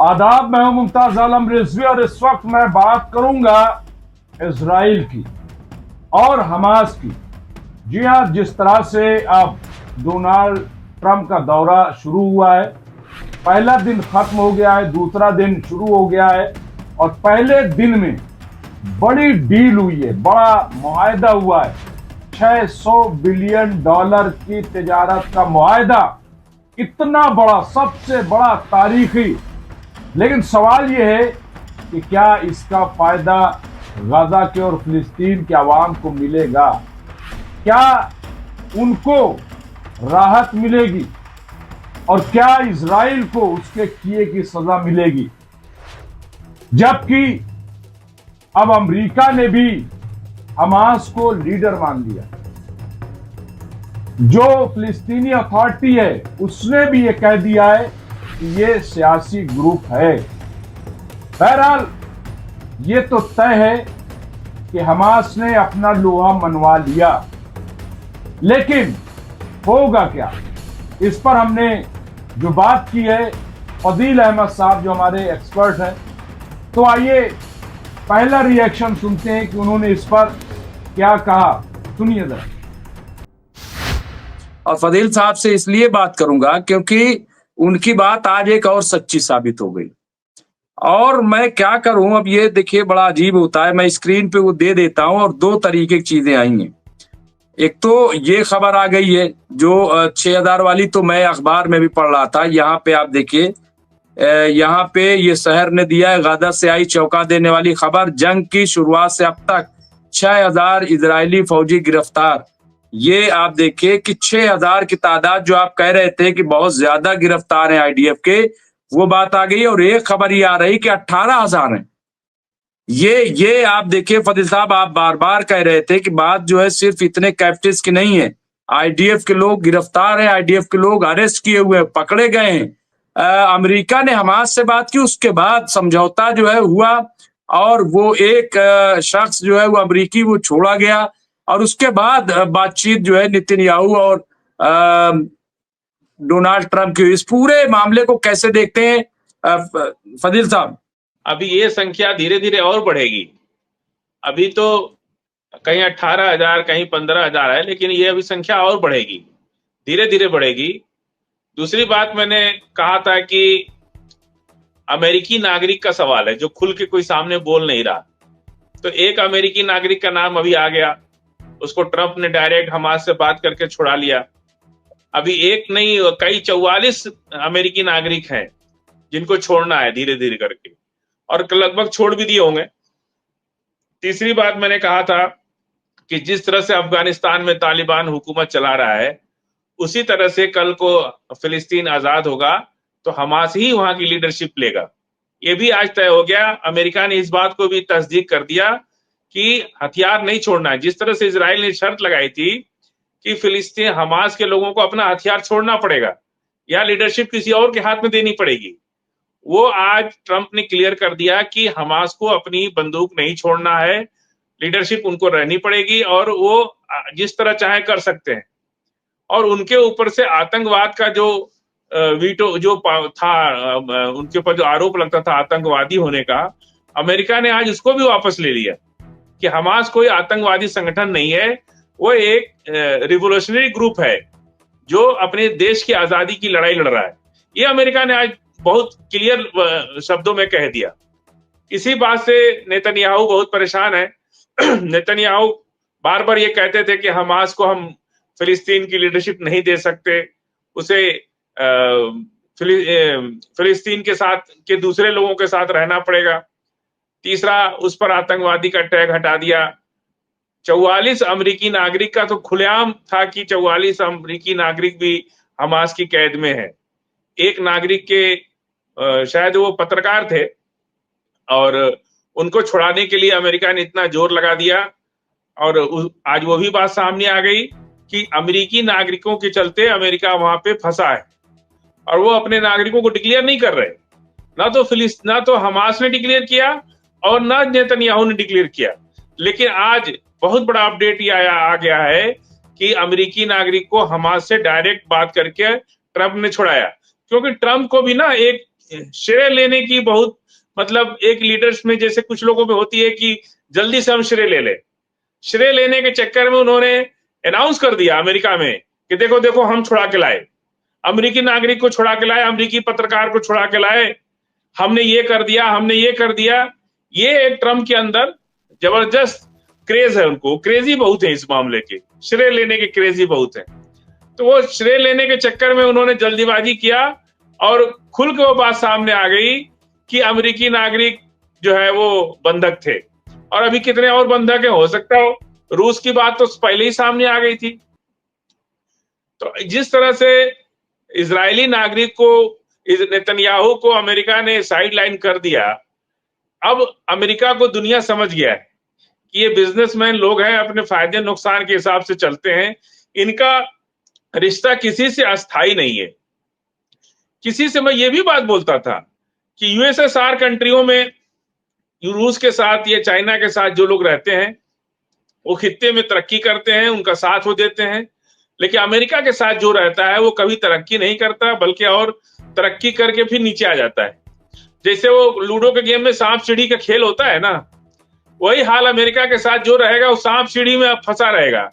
आदाब, मैं हूं मुमताज आलम रिजवी और इस वक्त मैं बात करूंगा इजराइल की और हमास की। जी हां, जिस तरह से अब डोनाल्ड ट्रंप का दौरा शुरू हुआ है, पहला दिन खत्म हो गया है, दूसरा दिन शुरू हो गया है और पहले दिन में बड़ी डील हुई है, बड़ा मुआहदा हुआ है। 600 बिलियन डॉलर की तिजारत का मुआहदा, इतना बड़ा, सबसे बड़ा, तारीखी। लेकिन सवाल यह है कि क्या इसका फायदा गाजा के और फिलिस्तीन के अवाम को मिलेगा? क्या उनको राहत मिलेगी और क्या इजराइल को उसके किए की सजा मिलेगी? जबकि अब अमेरिका ने भी हमास को लीडर मान लिया। जो फिलिस्तीनी अथॉरिटी है उसने भी यह कह दिया है कि यह सियासी ग्रुप है। बहरहाल ये तो तय है कि हमास ने अपना लोहा मनवा लिया, लेकिन होगा क्या? इस पर हमने जो बात की है फजील अहमद साहब, जो हमारे एक्सपर्ट हैं। तो आइए पहला रिएक्शन सुनते हैं कि उन्होंने इस पर क्या कहा। सुनिए जरा। और फजील साहब से इसलिए बात करूंगा क्योंकि उनकी बात आज एक और सच्ची साबित हो गई। और मैं क्या करूं, अब ये देखिए बड़ा अजीब होता है, मैं स्क्रीन पे वो दे देता हूं और दो तरीके की चीजें आई हैं। एक तो ये खबर आ गई है जो 6000 वाली, तो मैं अखबार में भी पढ़ रहा था। यहाँ पे आप देखिए, यहाँ पे ये शहर ने दिया है गाजा से आई चौंका देने वाली खबर, जंग की शुरुआत से अब तक 6000 इजरायली फौजी गिरफ्तार। ये आप देखिए कि 6000 की तादाद, जो आप कह रहे थे कि बहुत ज्यादा गिरफ्तार हैं आईडीएफ के, वो बात आ गई। और एक खबर ये आ रही कि 18,000 हैं। ये आप देखिए फजील साहब, आप बार बार कह रहे थे कि बात जो है सिर्फ इतने कैप्टिव्स की नहीं है, आईडीएफ के लोग गिरफ्तार हैं, आईडीएफ के लोग अरेस्ट किए हुए हैं, पकड़े गए हैं। अमेरिका ने हमास से बात की, उसके बाद समझौता जो है हुआ और वो एक शख्स जो है वो अमेरिकी वो छोड़ा गया और उसके बाद बातचीत जो है नेतन्याहू और डोनाल्ड ट्रंप की। इस पूरे मामले को कैसे देखते हैं फजील साहब? अभी ये संख्या धीरे धीरे और बढ़ेगी। अभी तो कहीं 18,000 कहीं 15,000 है, लेकिन ये अभी संख्या और बढ़ेगी, धीरे धीरे बढ़ेगी। दूसरी बात, मैंने कहा था कि अमेरिकी नागरिक का सवाल है जो खुल के कोई सामने बोल नहीं रहा। तो एक अमेरिकी नागरिक का नाम अभी आ गया, उसको ट्रंप ने डायरेक्ट हमास से बात करके छुड़ा लिया। अभी एक नहीं, कई 44 अमेरिकी नागरिक हैं जिनको छोड़ना है धीरे धीरे करके, और लगभग छोड़ भी दिए होंगे। तीसरी बात, मैंने कहा था कि जिस तरह से अफगानिस्तान में तालिबान हुकूमत चला रहा है, उसी तरह से कल को फिलिस्तीन आजाद होगा तो हमास ही वहां की लीडरशिप लेगा। ये भी आज तय हो गया। अमेरिका ने इस बात को भी तस्दीक कर दिया कि हथियार नहीं छोड़ना है। जिस तरह से इजराइल ने शर्त लगाई थी कि फिलिस्तीन हमास के लोगों को अपना हथियार छोड़ना पड़ेगा या लीडरशिप किसी और के हाथ में देनी पड़ेगी, वो आज ट्रंप ने क्लियर कर दिया कि हमास को अपनी बंदूक नहीं छोड़ना है, लीडरशिप उनको रहनी पड़ेगी और वो जिस तरह चाहे कर सकते हैं। और उनके ऊपर से आतंकवाद का जो वीटो जो था, उनके ऊपर जो आरोप लगता था आतंकवादी होने का, अमेरिका ने आज उसको भी वापस ले लिया कि हमास कोई आतंकवादी संगठन नहीं है, वो एक रिवोल्यूशनरी ग्रुप है जो अपने देश की आजादी की लड़ाई लड़ रहा है। ये अमेरिका ने आज बहुत क्लियर शब्दों में कह दिया। इसी बात से नेतन्याहू बहुत परेशान है। नेतन्याहू बार बार ये कहते थे कि हमास को हम फिलिस्तीन की लीडरशिप नहीं दे सकते, उसे फिलिस्तीन के साथ के दूसरे लोगों के साथ रहना पड़ेगा। तीसरा, उस पर आतंकवादी का टैग हटा दिया। 44 अमेरिकी नागरिक का तो खुलेआम था कि 44 अमेरिकी नागरिक भी हमास की कैद में है। एक नागरिक के शायद वो पत्रकार थे और उनको छुड़ाने के लिए अमेरिका ने इतना जोर लगा दिया और आज वो भी बात सामने आ गई कि अमेरिकी नागरिकों के चलते अमेरिका वहां पे फंसा है और वो अपने नागरिकों को डिक्लेयर नहीं कर रहे। ना तो हमास ने डिक्लेयर किया और ना नेतन्याहू ने डिक्लेयर किया। लेकिन आज बहुत बड़ा अपडेट ये आ गया है कि अमेरिकी नागरिक को हमास से डायरेक्ट बात करके ट्रंप ने छुड़ाया, क्योंकि ट्रंप को भी ना एक श्रेय लेने की बहुत, मतलब एक लीडर्स में जैसे कुछ लोगों में होती है कि जल्दी से हम श्रेय ले लें। श्रेय लेने के चक्कर में उन्होंने अनाउंस कर दिया अमेरिका में कि देखो देखो हम छुड़ा के लाए, अमेरिकी नागरिक को छुड़ा के लाए, अमेरिकी पत्रकार को छुड़ा के लाए, हमने ये कर दिया, हमने ये कर दिया। ये एक ट्रम्प के अंदर जबरदस्त क्रेज है, उनको क्रेजी बहुत है इस मामले के, श्रेय लेने के क्रेजी बहुत है। तो वो श्रेय लेने के चक्कर में उन्होंने जल्दीबाजी किया और खुल के वो बात सामने आ गई कि अमेरिकी नागरिक जो है वो बंधक थे, और अभी कितने और बंधक है हो सकता हो। रूस की बात तो पहले ही सामने आ गई थी। तो जिस तरह से इजरायली नागरिक को, नेतन्याहू को अमेरिका ने साइडलाइन कर दिया, अब अमेरिका को दुनिया समझ गया है कि ये बिजनेसमैन लोग हैं, अपने फायदे नुकसान के हिसाब से चलते हैं, इनका रिश्ता किसी से अस्थाई नहीं है। किसी से मैं ये भी बात बोलता था कि यूएसएसआर कंट्रियों में रूस के साथ या चाइना के साथ जो लोग रहते हैं वो खित्ते में तरक्की करते हैं, उनका साथ वो देते हैं, लेकिन अमेरिका के साथ जो रहता है वो कभी तरक्की नहीं करता, बल्कि और तरक्की करके फिर नीचे आ जाता है। जैसे वो लूडो के गेम में सांप सीढ़ी का खेल होता है ना, वही हाल अमेरिका के साथ जो रहेगा, वो सांप सीढ़ी में फंसा रहेगा।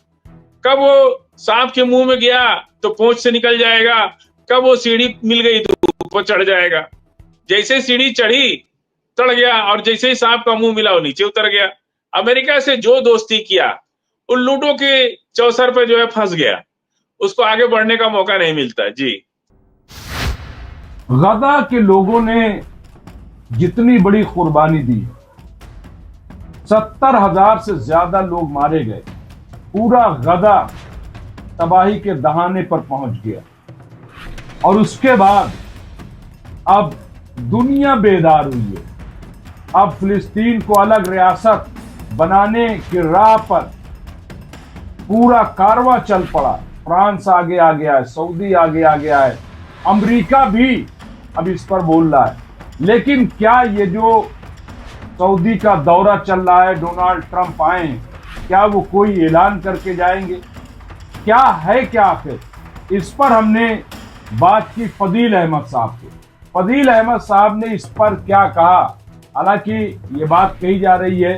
कब वो सांप के मुंह में गया तो पूंछ से निकल जाएगा, कब वो सीढ़ी मिल गई तो ऊपर चढ़ जाएगा। जैसे सीढ़ी चढ़ी चढ़ गया, और जैसे ही सांप का मुंह मिला वो नीचे उतर गया। अमेरिका से जो दोस्ती किया वो लूडो के चौसर पे जो है फंस गया, उसको आगे बढ़ने का मौका नहीं मिलता। जी, गदा के लोगों ने जितनी बड़ी कुर्बानी दी, 70,000 से ज्यादा लोग मारे गए, पूरा गदा तबाही के दहाने पर पहुंच गया, और उसके बाद अब दुनिया बेदार हुई है। अब फिलिस्तीन को अलग रियासत बनाने की राह पर पूरा कारवां चल पड़ा। फ्रांस आगे आ गया है, सऊदी आगे आ गया है, अमेरिका भी अब इस पर बोल रहा है। लेकिन क्या ये जो सऊदी का दौरा चल रहा है, डोनाल्ड ट्रंप आए, क्या वो कोई ऐलान करके जाएंगे? क्या है क्या आखिर? इस पर हमने बात की फदील अहमद साहब से। फदील अहमद साहब ने इस पर क्या कहा? हालांकि ये बात कही जा रही है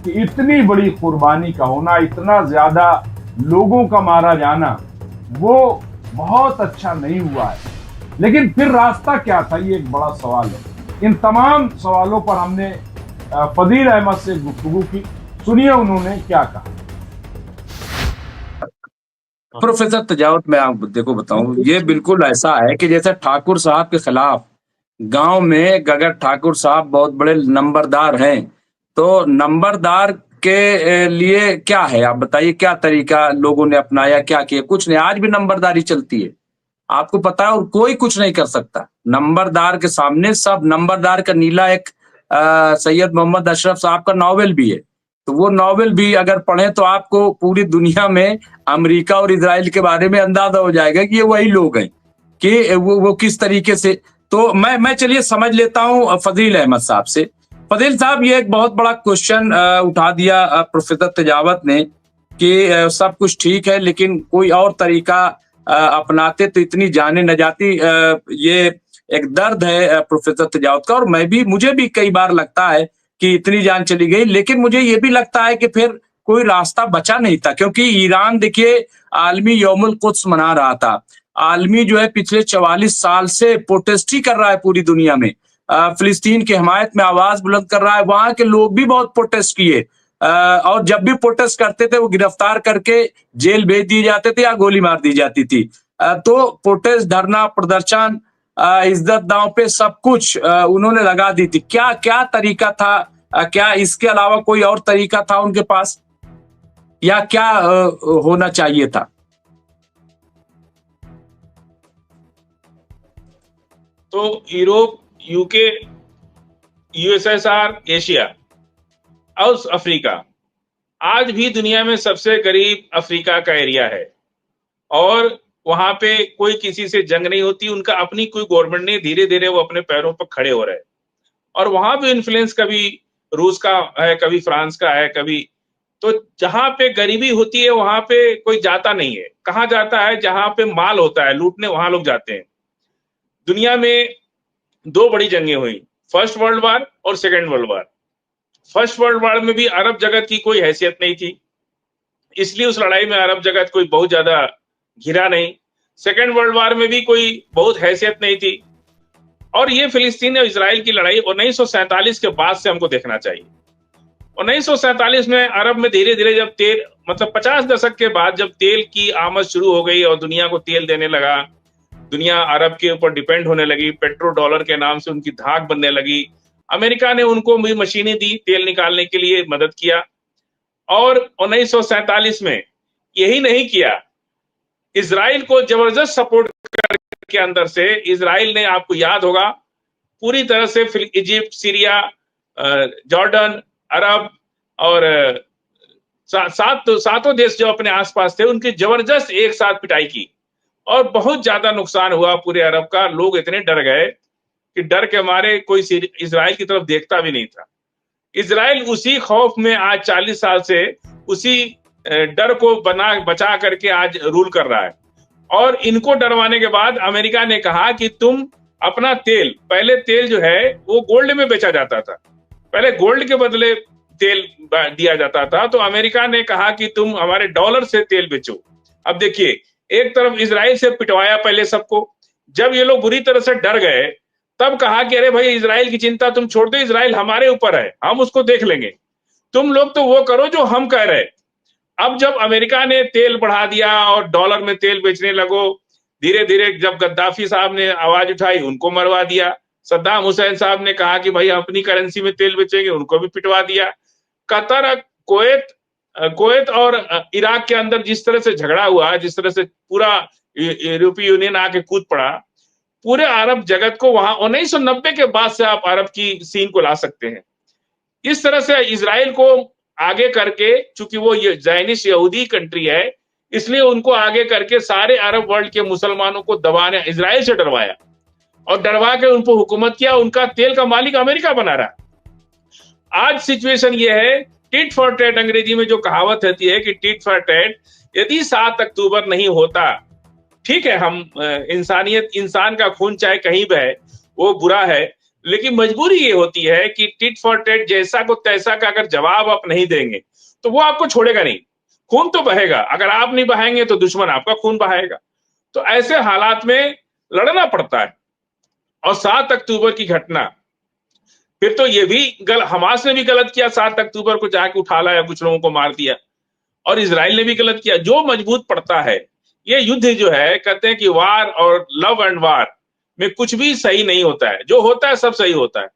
कि इतनी बड़ी कुर्बानी का होना, इतना ज्यादा लोगों का मारा जाना, वो बहुत अच्छा नहीं हुआ है। लेकिन फिर रास्ता क्या था, ये एक बड़ा सवाल है। इन तमाम सवालों पर हमने फदील अहमद से गुफ्तगू की। सुनिए उन्होंने क्या कहा। प्रोफेसर तजावत, मैं आप देखो बताऊं, ये बिल्कुल ऐसा है कि जैसे ठाकुर साहब के खिलाफ गांव में, अगर ठाकुर साहब बहुत बड़े नंबरदार हैं, तो नंबरदार के लिए क्या है, आप बताइए क्या तरीका लोगों ने अपनाया, क्या किया? कुछ नहीं, आज भी नंबरदारी चलती है, आपको पता है, और कोई कुछ नहीं कर सकता नंबरदार के सामने। सब नंबरदार का नीला एक सैयद मोहम्मद अशरफ साहब का नॉवेल भी है, तो वो नॉवेल भी अगर पढ़ें तो आपको पूरी दुनिया में अमेरिका और इजराइल के बारे में अंदाजा हो जाएगा कि ये वही लोग हैं, कि वो किस तरीके से। तो मैं चलिए समझ लेता हूं फजील अहमद साहब से। फजील साहब, ये एक बहुत बड़ा क्वेश्चन उठा दिया प्रोफेसर तजावत ने कि सब कुछ ठीक है लेकिन कोई और तरीका अपनाते तो इतनी जाने न जाती। ये एक दर्द है प्रोफेसर तजावत का, और मुझे भी कई बार लगता है कि इतनी जान चली गई, लेकिन मुझे ये भी लगता है कि फिर कोई रास्ता बचा नहीं था, क्योंकि ईरान देखिए आलमी यौमुल कुद्स मना रहा था। आलमी जो है पिछले 44 साल से प्रोटेस्ट ही कर रहा है पूरी दुनिया में, फिलिस्तीन की हिमायत में आवाज बुलंद कर रहा है। वहां के लोग भी बहुत प्रोटेस्ट किए, और जब भी प्रोटेस्ट करते थे वो गिरफ्तार करके जेल भेज दिए जाते थे या गोली मार दी जाती थी। तो प्रोटेस्ट, धरना, प्रदर्शन, इज्जत दांव पे सब कुछ उन्होंने लगा दी थी। क्या क्या तरीका था? क्या इसके अलावा कोई और तरीका था उनके पास, या क्या होना चाहिए था? तो यूरोप, यूके, यूएसएसआर, एशिया और अफ्रीका, आज भी दुनिया में सबसे गरीब अफ्रीका का एरिया है, और वहां पे कोई किसी से जंग नहीं होती, उनका अपनी कोई गवर्नमेंट नहीं, धीरे धीरे वो अपने पैरों पर खड़े हो रहे हैं। और वहां पे इन्फ्लुएंस कभी रूस का है, कभी फ्रांस का है, कभी, तो जहां पे गरीबी होती है वहां पे कोई जाता नहीं है। कहाँ जाता है? जहां पे माल होता है लूटने, वहां लोग जाते हैं। दुनिया में दो बड़ी जंगें हुई, फर्स्ट वर्ल्ड वॉर और second world war. First world war में भी अरब जगत की कोई हैसियत नहीं थी, इसलिए उस लड़ाई में अरब जगत कोई बहुत ज्यादा घिरा नहीं। सेकेंड वर्ल्ड वॉर में भी कोई बहुत हैसियत नहीं थी। और ये फिलिस्तीन और इजराइल की लड़ाई 1947 के बाद से हमको देखना चाहिए। 1947 में अरब में धीरे धीरे जब तेल, मतलब 50 दशक के बाद जब तेल की आमद शुरू हो गई और दुनिया को तेल देने लगा, दुनिया अरब के ऊपर डिपेंड होने लगी, पेट्रो डॉलर के नाम से उनकी धाक बनने लगी। अमेरिका ने उनको भी मशीनें दी, तेल निकालने के लिए मदद किया। और 1947 में यही नहीं किया, इजराइल को जबरदस्त सपोर्ट करके अंदर से इजराइल ने, आपको याद होगा, पूरी तरह से इजिप्ट, सीरिया, जॉर्डन, अरब और सातों देश जो अपने आसपास थे उनकी जबरदस्त एक साथ पिटाई की और बहुत ज्यादा नुकसान हुआ पूरे अरब का। लोग इतने डर गए कि डर के मारे कोई इजराइल की तरफ देखता भी नहीं था। इजराइल उसी खौफ में आज 40 साल से उसी डर को बचा करके आज रूल कर रहा है। और इनको डरवाने के बाद अमेरिका ने कहा कि तुम अपना तेल, पहले तेल जो है वो गोल्ड में बेचा जाता था, पहले गोल्ड के बदले तेल दिया जाता था, तो अमेरिका ने कहा कि तुम हमारे डॉलर से तेल बेचो। अब देखिए, एक तरफ इजराइल से पिटवाया पहले सबको, जब ये लोग बुरी तरह से डर गए तब कहा कि अरे भाई इजराइल की चिंता तुम छोड़ दो, इजराइल हमारे ऊपर है, हम उसको देख लेंगे, तुम लोग तो वो करो जो हम कह रहे। अब जब अमेरिका ने तेल बढ़ा दिया और डॉलर में तेल बेचने लगो, धीरे धीरे जब गद्दाफी साहब ने आवाज उठाई उनको मरवा दिया, सद्दाम हुसैन साहब ने कहा कि भाई अपनी करेंसी में तेल बेचेंगे, उनको भी पिटवा दिया। कतर, कुवैत और इराक के अंदर जिस तरह से झगड़ा हुआ, जिस तरह से पूरा यूरोपीय यूनियन आके कूद पड़ा, पूरे अरब जगत को वहां 1990 के बाद से आप अरब की सीन को ला सकते हैं। इस तरह से इजराइल को आगे करके, चूंकि वो ये ज़ायनिस्ट यहूदी कंट्री है, इसलिए उनको आगे करके सारे अरब वर्ल्ड के मुसलमानों को दबाने, इजराइल से डरवाया और डरवा के उनको हुकूमत किया। उनका तेल का मालिक अमेरिका बना रहा। आज सिचुएशन ये है, टिट फॉर टैट, अंग्रेजी में जो कहावत होती है कि टिट फॉर टैट, यदि 7 अक्टूबर नहीं होता, ठीक है, हम इंसानियत, इंसान का खून चाहे कहीं बहे वो बुरा है, लेकिन मजबूरी ये होती है कि टिट फॉर टैट, जैसा को तैसा का अगर जवाब आप नहीं देंगे तो वो आपको छोड़ेगा नहीं, खून तो बहेगा, अगर आप नहीं बहाएंगे तो दुश्मन आपका खून बहाएगा। तो ऐसे हालात में लड़ना पड़ता है। और 7 अक्टूबर की घटना, फिर तो ये भी हमास ने भी गलत किया, 7 अक्टूबर को जाके उठा लाया, कुछ लोगों को मार दिया, और इजराइल ने भी गलत किया। जो मजबूत पड़ता है, ये युद्ध जो है, कहते हैं कि वार और लव एंड वार में कुछ भी सही नहीं होता है, जो होता है सब सही होता है।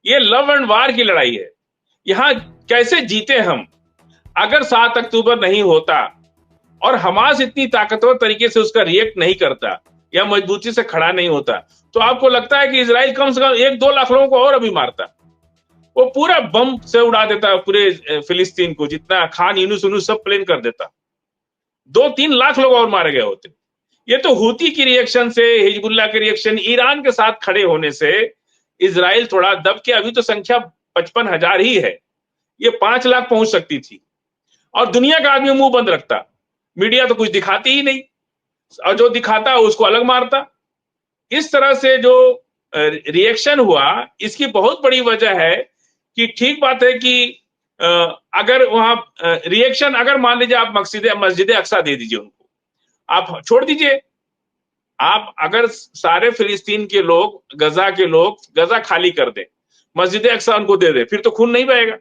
ये लव एंड वार की लड़ाई है। यहां कैसे जीते हम? अगर 7 अक्टूबर नहीं होता और हमास इतनी ताकतवर तरीके से उसका रिएक्ट नहीं करता या मजबूती से खड़ा नहीं होता, तो आपको लगता है कि इजराइल कम से कम 1-2 लाख लोगों को और अभी मारता, वो पूरा बम से उड़ा देता पूरे फिलिस्तीन को, जितना खान यूनुस सब प्लेन कर देता, 2-3 लाख लोग और मारे गए होते। ये तो हूती की रिएक्शन से, हिजबुल्लाह के रिएक्शन, ईरान के साथ खड़े होने से इजराइल थोड़ा दब के, अभी तो संख्या 55,000 ही है, ये 5 लाख पहुंच सकती थी। और दुनिया का आदमी मुंह बंद रखता, मीडिया तो कुछ दिखाती ही नहीं, और जो दिखाता उसको अलग मारता। इस तरह से जो रिएक्शन हुआ, इसकी बहुत बड़ी वजह है कि ठीक बात है कि अगर वहां रिएक्शन, अगर मान लीजिए आप मस्जिद अक्सा दे दीजिए उनको, आप छोड़ दीजिए, आप अगर सारे फिलिस्तीन के लोग, गजा के लोग गजा खाली कर दें, मस्जिद अक्सा उनको दे दे, फिर तो खून नहीं बहेगा,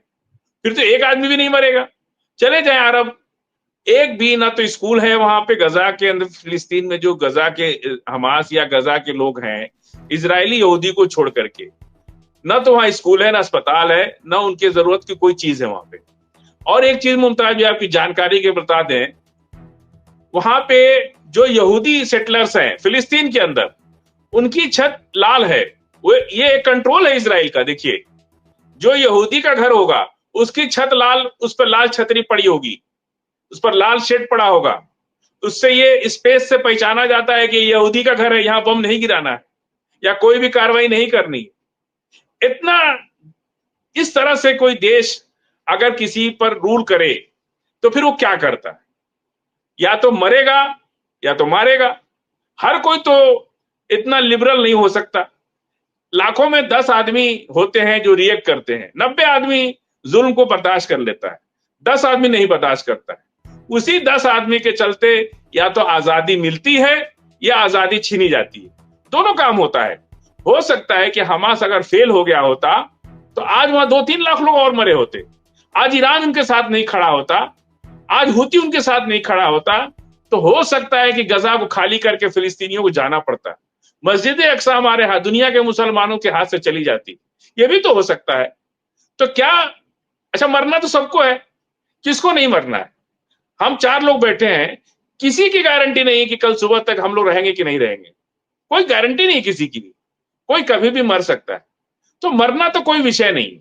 फिर तो एक आदमी भी नहीं मरेगा। चले जाए अरब, एक भी ना तो स्कूल है वहां पे गजा के अंदर, फिलिस्तीन में जो गजा के हमास या गजा के लोग हैं, इजरायली यहूदी को छोड़ करके, ना तो वहां स्कूल है, ना अस्पताल है, ना उनके जरूरत की कोई चीज है वहां पे। और एक चीज मुमताज भी आपकी जानकारी के बता दें, वहां पे जो यहूदी सेटलर्स हैं फिलिस्तीन के अंदर, उनकी छत लाल है, वो ये एक कंट्रोल है इजराइल का। देखिए, जो यहूदी का घर होगा उसकी छत लाल, उस पर लाल छतरी पड़ी होगी, उस पर लाल शेड पड़ा होगा, उससे ये स्पेस से पहचाना जाता है कि यहूदी का घर है, यहां बम नहीं गिराना है या कोई भी कार्रवाई नहीं करनी। इतना, इस तरह से कोई देश अगर किसी पर रूल करे तो फिर वो क्या करता है? या तो मरेगा या तो मारेगा। हर कोई तो इतना लिबरल नहीं हो सकता। लाखों में 10 आदमी होते हैं जो रिएक्ट करते हैं, 90 आदमी जुल्म को बर्दाश्त कर लेता है, 10 आदमी नहीं बर्दाश्त करता है। उसी 10 आदमी के चलते या तो आजादी मिलती है या आजादी छीनी जाती है, दोनों काम होता है। हो सकता है कि हमास अगर फेल हो गया होता तो आज वहां 2-3 लाख लोग और मरे होते, आज ईरान उनके साथ नहीं खड़ा होता, आज हुती उनके साथ नहीं खड़ा होता, तो हो सकता है कि गजा को खाली करके फिलिस्तीनियों को जाना पड़ता, मस्जिद अक्सा हमारे हाथ, दुनिया के मुसलमानों के हाथ से चली जाती, ये भी तो हो सकता है। तो क्या, अच्छा मरना तो सबको है, किसको नहीं मरना है? हम 4 लोग बैठे हैं, किसी की गारंटी नहीं कि कल सुबह तक हम लोग रहेंगे कि नहीं रहेंगे, कोई गारंटी नहीं किसी की भी, कोई कभी भी मर सकता है। तो मरना तो कोई विषय नहीं,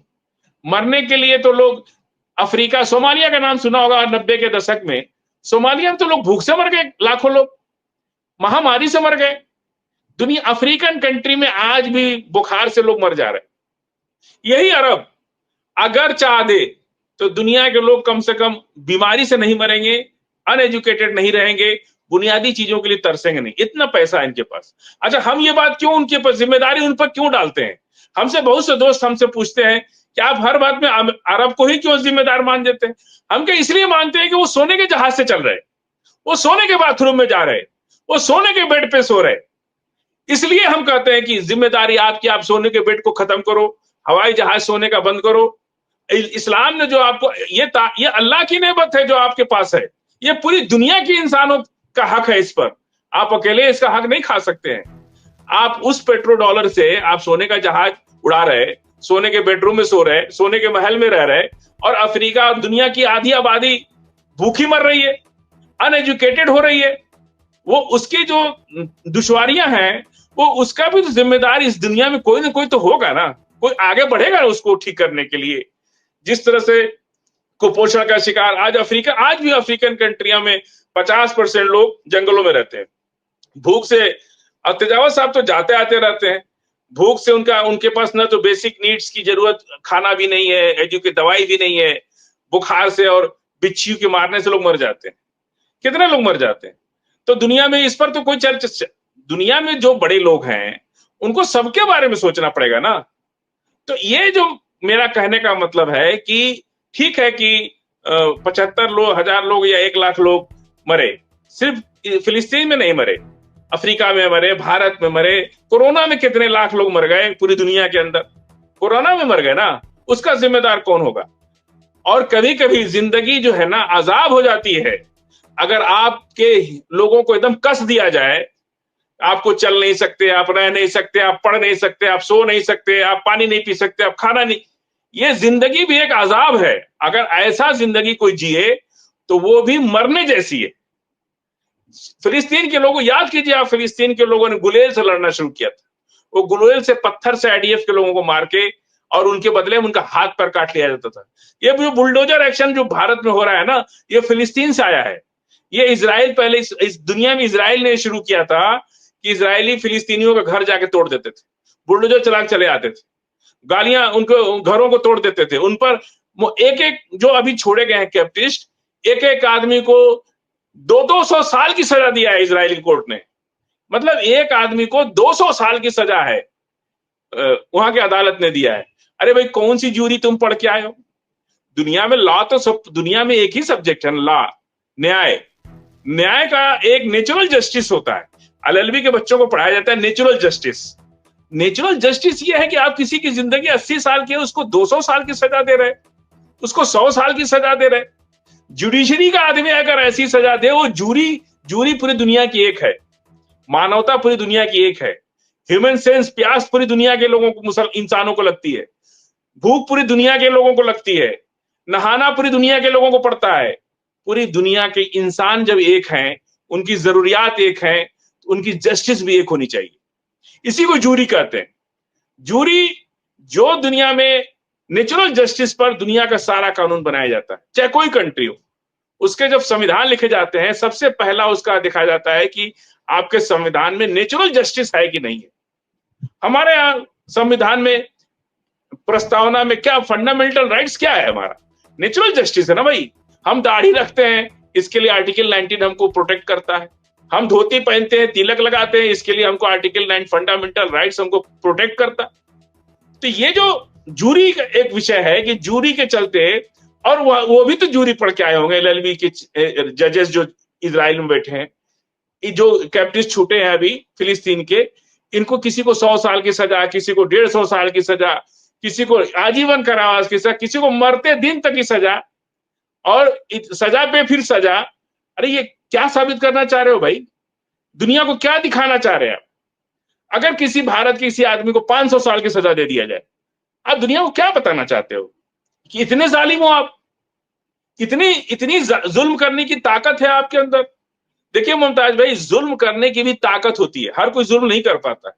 मरने के लिए तो लोग अफ्रीका, सोमालिया का नाम सुना होगा, 90 के दशक में सोमालिया में तो लोग भूख से मर गए, लाखों लोग महामारी से मर गए। दुनिया अफ्रीकन कंट्री में आज भी बुखार से लोग मर जा रहे हैं। यही अरब अगर चाह दे तो दुनिया के लोग कम से कम बीमारी से नहीं मरेंगे, अनएजुकेटेड नहीं रहेंगे, बुनियादी चीजों के लिए तरसेंगे नहीं, इतना पैसा है इनके पास। अच्छा हम ये बात क्यों उनके पास जिम्मेदारी उन पर क्यों डालते हैं? हमसे बहुत से दोस्त हमसे पूछते हैं कि आप हर बात में अरब को ही क्यों जिम्मेदार मान देते हैं? हम क्या इसलिए मानते हैं कि वो सोने के जहाज से चल रहे, वो सोने के बाथरूम में जा रहे, वो सोने के बेड पे सो रहे, इसलिए हम कहते हैं कि जिम्मेदारी आपकी, आप सोने के बेड को खत्म करो, हवाई जहाज सोने का बंद करो। इस्लाम ने जो आपको ये अल्लाह की नेमत है जो आपके पास है, ये पूरी दुनिया की इंसानों का हक है, इस पर आप अकेले इसका हक नहीं खा सकते हैं। आप उस पेट्रो डॉलर से आप सोने का जहाज उड़ा रहे, सोने के बेडरूम में सो रहे, सोने के महल में रह रहे, और अफ्रीका और दुनिया की आधी आबादी भूखी मर रही है, अनएजुकेटेड हो रही है। वो उसकी जो दुश्वारियां हैं, वो उसका भी तो जिम्मेदार इस दुनिया में कोई ना कोई तो होगा ना, कोई आगे बढ़ेगा ना उसको ठीक करने के लिए। जिस तरह से कुपोषण का शिकार आज भी अफ्रीकन कंट्रियों में 50% लोग जंगलों में रहते हैं, भूख से। और तेजावत साहब तो जाते आते रहते हैं, भूख से उनके पास ना तो बेसिक नीड्स की जरूरत, खाना भी नहीं है, एजुकेट दवाई भी नहीं है, बुखार से और बिच्छू के मारने से लोग मर जाते हैं, कितने लोग मर जाते हैं। तो दुनिया में इस पर तो कोई चर्चा, दुनिया में जो बड़े लोग हैं उनको सबके बारे में सोचना पड़ेगा ना। तो ये जो मेरा कहने का मतलब है कि ठीक है कि 75,000 लोग या 1 लाख लोग मरे, सिर्फ फिलिस्तीन में नहीं मरे, अफ्रीका में मरे, भारत में मरे, कोरोना में कितने लाख लोग मर गए पूरी दुनिया के अंदर, कोरोना में मर गए ना, उसका जिम्मेदार कौन होगा? और कभी कभी जिंदगी जो है ना अजाब हो जाती है, अगर आपके लोगों को एकदम कस दिया जाए, आपको चल नहीं सकते, आप रह नहीं सकते, आप पढ़ नहीं सकते, आप सो नहीं सकते, आप पानी नहीं पी सकते, आप खाना नहीं, ये जिंदगी भी एक अजाब है। अगर ऐसा जिंदगी कोई जिए तो वो भी मरने जैसी है। फिलिस्तीन के लोगों, याद कीजिए आप, फिलिस्तीन के लोगों ने गुलेल से लड़ना शुरू किया था, वो गुलेल से पत्थर से आईडीएफ के लोगों को मार के और उनके बदले में उनका हाथ पैर काट लिया जाता था। ये जो बुलडोजर एक्शन जो भारत में हो रहा है ना, ये फिलिस्तीन से आया है। ये इजराइल पहले इस दुनिया में इजराइल ने शुरू किया था कि इजरायली फिलिस्तीनियों का घर जाके तोड़ देते थे, बुलडोजर चला चले आते थे, गालियां उनको घरों को तोड़ देते थे, उन पर एक एक जो अभी छोड़े गए हैं कैप्टिस्ट, एक एक आदमी को 200 साल की सजा दिया है इजरायली कोर्ट ने। मतलब एक आदमी को 200 साल की सजा है वहां की अदालत ने दिया है। अरे भाई कौन सी जूरी तुम पढ़ के आए हो? दुनिया में लॉ तो सब, दुनिया में एक ही सब्जेक्ट है लॉ, न्याय। न्याय का एक नेचुरल जस्टिस होता है, एलएलबी के बच्चों को पढ़ाया जाता है नेचुरल जस्टिस। नेचुरल जस्टिस ये है कि आप किसी की जिंदगी 80 साल की है, उसको 200 साल की सजा दे रहे, उसको 100 साल की सजा दे रहे। जुडिशरी का आदमी अगर ऐसी सजा दे, वो जूरी पूरी दुनिया की एक है, मानवता पूरी दुनिया की एक है, ह्यूमन सेंस, प्यास पूरी दुनिया के लोगों को, इंसानों को लगती है, भूख पूरी दुनिया के लोगों को लगती है, नहाना पूरी दुनिया के लोगों को पड़ता है। पूरी दुनिया के इंसान जब एक हैं, उनकी जरूरियात एक हैं, तो उनकी जस्टिस भी एक होनी चाहिए। इसी को जूरी कहते हैं। जूरी जो दुनिया में नेचुरल जस्टिस पर दुनिया का सारा कानून बनाया जाता है, चाहे कोई कंट्री हो, उसके जब संविधान लिखे जाते हैं सबसे पहला उसका देखा जाता है कि आपके संविधान में नेचुरल जस्टिस है कि नहीं है। हमारे यहाँ संविधान में प्रस्तावना में क्या फंडामेंटल राइट्स क्या है? हमारा नेचुरल जस्टिस है ना भाई। हम दाढ़ी रखते हैं, इसके लिए आर्टिकल 19 हमको प्रोटेक्ट करता है। हम धोती पहनते हैं, तिलक लगाते हैं, इसके लिए हमको आर्टिकल 9 फंडामेंटल राइट्स हमको प्रोटेक्ट करता। तो ये जो जूरी का एक विषय है कि जूरी के चलते, और वो भी तो जूरी पढ़ के आए होंगे, एलएलबी के जजेस जो इजराइल में बैठे हैं, जो कैप्टिव छूटे हैं अभी फिलिस्तीन के, इनको किसी को 100 साल की सजा, किसी को 150 साल की सजा, किसी को आजीवन कारावास की सजा, किसी को मरते दिन तक की सजा, और सजा पे फिर सजा। अरे ये क्या साबित करना चाह रहे हो भाई? दुनिया को क्या दिखाना चाह रहे हैं? अगर किसी भारत के किसी आदमी को 500 साल की सजा दे दिया जाए, आप दुनिया को क्या बताना चाहते हो कि इतने जालिम हो आप? इतनी जुल्म करने की ताकत है आपके अंदर। देखिए मुमताज भाई, जुल्म करने की भी ताकत होती है, हर कोई जुल्म नहीं कर पाता है,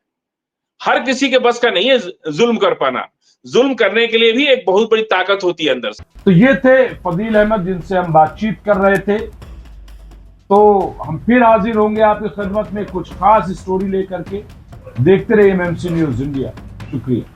हर किसी के बस का नहीं है जुल्म कर पाना। जुल्म करने के लिए भी एक बहुत बड़ी ताकत होती है अंदर से। तो ये थे फजील अहमद जिनसे हम बातचीत कर रहे थे। तो हम फिर हाजिर होंगे आपकी खिदमत में कुछ खास स्टोरी लेकर के। देखते रहिए एमएमसी न्यूज इंडिया। शुक्रिया।